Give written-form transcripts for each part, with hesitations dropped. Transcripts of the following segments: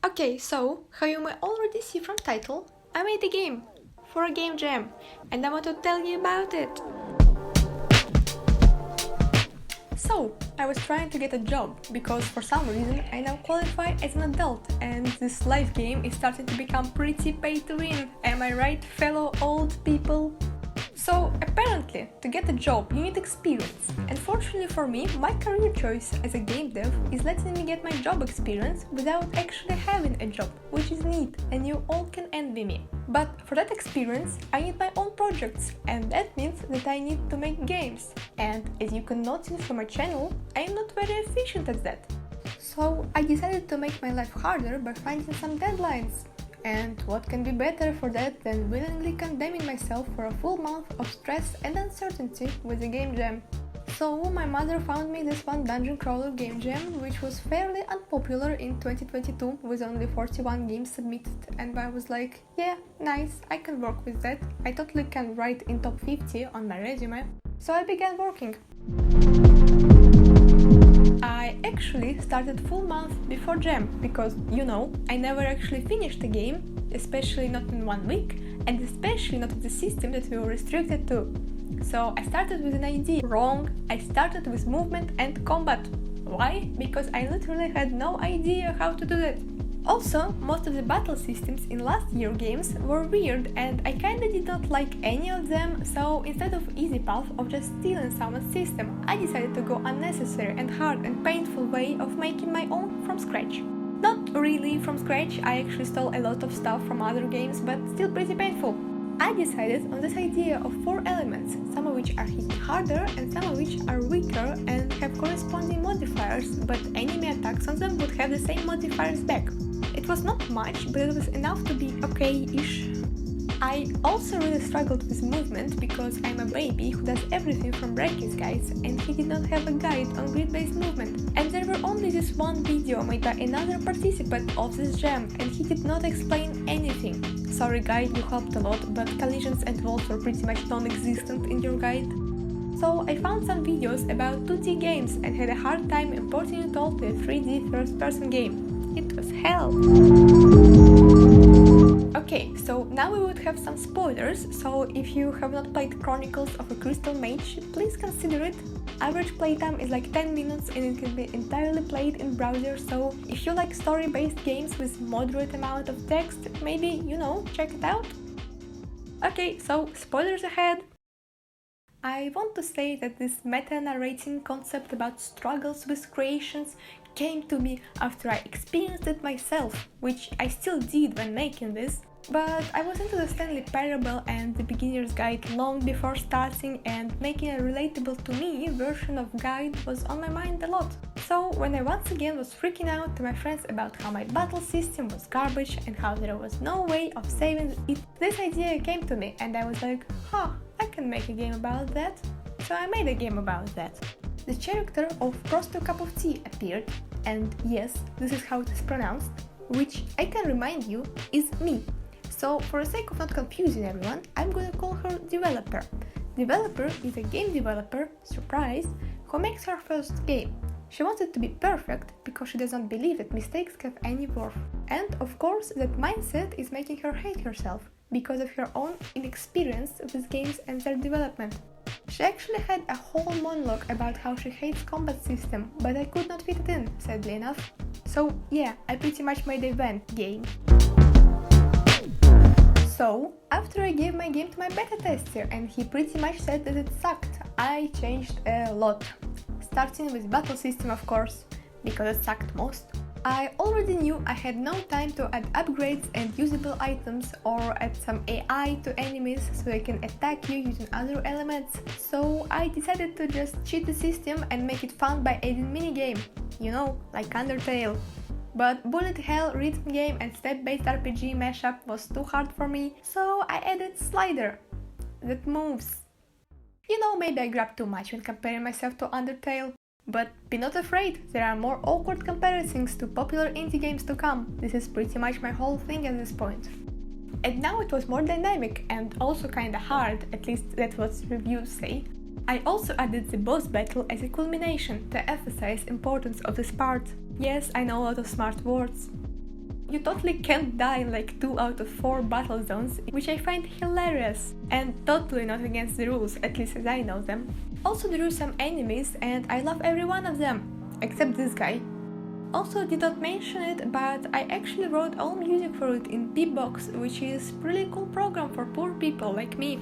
Okay, so, how you may already see from title, I made a game for a game jam, and I want to tell you about it. So, I was trying to get a job, because for some reason I now qualify as an adult, and this life game is starting to become pretty pay to win, am I right, fellow old people? So, apparently, to get a job you need experience, and fortunately for me, my career choice as a game dev is letting me get my job experience without actually having a job, which is neat, and you all can envy me. But for that experience, I need my own projects, and that means that I need to make games. And as you can notice from my channel, I am not very efficient at that. So I decided to make my life harder by finding some deadlines. And what can be better for that than willingly condemning myself for a full month of stress and uncertainty with a game jam. So my mother found me this one dungeon crawler game jam, which was fairly unpopular in 2022 with only 41 games submitted, and I was like, yeah, nice, I can work with that, I totally can write in top 50 on my resume. So I began working. I actually started full month before jam, because, you know, I never actually finished a game, especially not in 1 week, and especially not with the system that we were restricted to. So I started with an idea. Wrong, I started with movement and combat. Why? Because I literally had no idea how to do that. Also, most of the battle systems in last year games were weird and I kinda did not like any of them, so instead of easy path of just stealing someone's system, I decided to go unnecessary and hard and painful way of making my own from scratch. Not really from scratch, I actually stole a lot of stuff from other games, but still pretty painful. I decided on this idea of 4 elements, some of which are hitting harder and some of which are weaker and have corresponding modifiers, but enemy attacks on them would have the same modifiers back. It was not much, but it was enough to be okay-ish. I also really struggled with movement because I'm a baby who does everything from Bracket's guides and he did not have a guide on grid-based movement. And there were only this one video made by another participant of this jam and he did not explain anything. Sorry guide, you helped a lot, but collisions and walls were pretty much non-existent in your guide. So I found some videos about 2D games and had a hard time importing it all to a 3D first-person game. It was hell. Okay, so now we would have some spoilers, so if you have not played Chronicles of a Crystal Mage, please consider it. Average playtime is like 10 minutes and it can be entirely played in browser, so if you like story-based games with moderate amount of text, maybe, you know, check it out. Okay, so spoilers ahead. I want to say that this meta-narrating concept about struggles with creations came to me after I experienced it myself, which I still did when making this, but I was into the Stanley Parable and the beginner's guide long before starting, and making a relatable to me version of guide was on my mind a lot. So when I once again was freaking out to my friends about how my battle system was garbage and how there was no way of saving it, this idea came to me and I was like, huh, I can make a game about that. So I made a game about that. The character of Prosto Cup of Tea appeared, and yes, this is how it is pronounced, which I can remind you is me. So for the sake of not confusing everyone, I'm gonna call her Developer. Developer is a game developer, surprise, who makes her first game. She wants it to be perfect because she does not believe that mistakes have any worth. And of course, that mindset is making her hate herself because of her own inexperience with games and their development. She actually had a whole monologue about how she hates combat system, but I could not fit it in, sadly enough. So yeah, I pretty much made a event game. So, after I gave my game to my beta tester and he pretty much said that it sucked, I changed a lot. Starting with battle system, of course, because it sucked most. I already knew I had no time to add upgrades and usable items or add some AI to enemies so they can attack you using other elements, so I decided to just cheat the system and make it fun by adding minigame, you know, like Undertale. But bullet hell, rhythm game and step-based RPG mashup was too hard for me, so I added slider that moves. You know, maybe I grabbed too much when comparing myself to Undertale. But be not afraid, there are more awkward comparisons to popular indie games to come. This is pretty much my whole thing at this point. And now it was more dynamic and also kinda hard, at least that's what reviews say. I also added the boss battle as a culmination to emphasize importance of this part. Yes, I know a lot of smart words. You totally can't die in like 2 out of 4 battle zones, which I find hilarious and totally not against the rules, at least as I know them. Also there are some enemies and I love every one of them, except this guy. Also did not mention it, but I actually wrote all music for it in Beatbox, which is really cool program for poor people like me.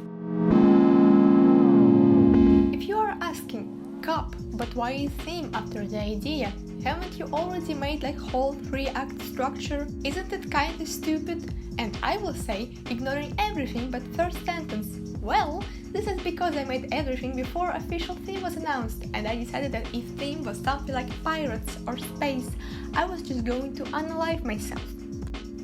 If you are asking, Cup, but why a theme after the idea? Haven't you already made like whole 3-act structure? Isn't it kinda stupid? And I will say, ignoring everything but first sentence. Well, this is because I made everything before official theme was announced, and I decided that if theme was something like pirates or space, I was just going to unalive myself.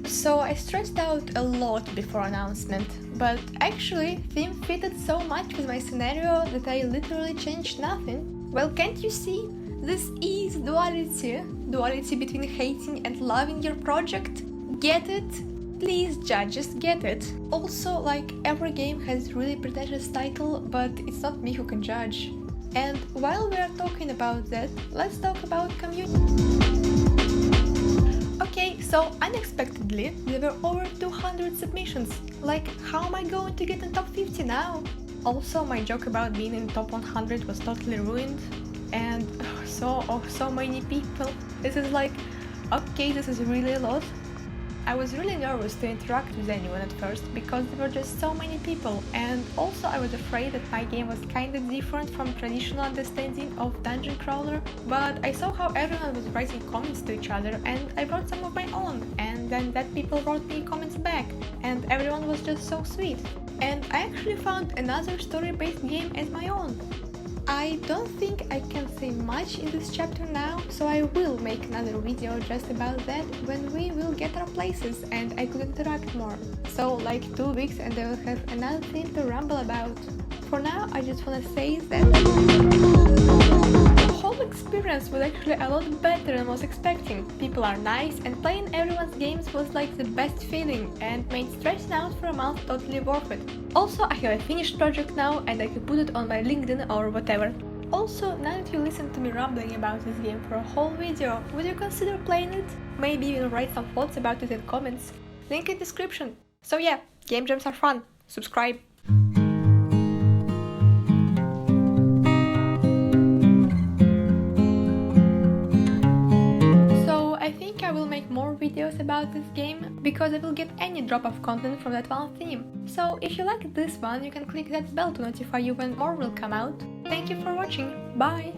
So I stressed out a lot before announcement, but actually theme fitted so much with my scenario that I literally changed nothing. Well, can't you see? This is duality. Duality between hating and loving your project. Get it? Please judges, get it. Also, like, every game has really pretentious title, but it's not me who can judge. And while we are talking about that, let's talk about community. Okay, so unexpectedly, there were over 200 submissions. Like, how am I going to get in top 50 now? Also, my joke about being in top 100 was totally ruined. And so many people. This is like, okay, this is really a lot. I was really nervous to interact with anyone at first because there were just so many people, and also I was afraid that my game was kinda different from traditional understanding of dungeon crawler, but I saw how everyone was writing comments to each other and I wrote some of my own, and then that people wrote me comments back, and everyone was just so sweet. And I actually found another story-based game as my own. I don't think I can say much in this chapter now, so I will make another video just about that when we will get our places and I could interact more. So like 2 weeks and I will have another thing to ramble about. For now, I just wanna say that the whole experience was actually a lot better than I was expecting. People are nice and playing everyone's games was like the best feeling and made stressing out for a month totally worth it. Also, I have a finished project now and I can put it on my LinkedIn or whatever. Also, now that you listened to me rambling about this game for a whole video, would you consider playing it? Maybe even write some thoughts about it in comments. Link in description. So yeah, game jams are fun. Subscribe. I will make more videos about this game because I will get any drop of content from that one theme. So if you like this one, you can click that bell to notify you when more will come out. Thank you for watching, bye!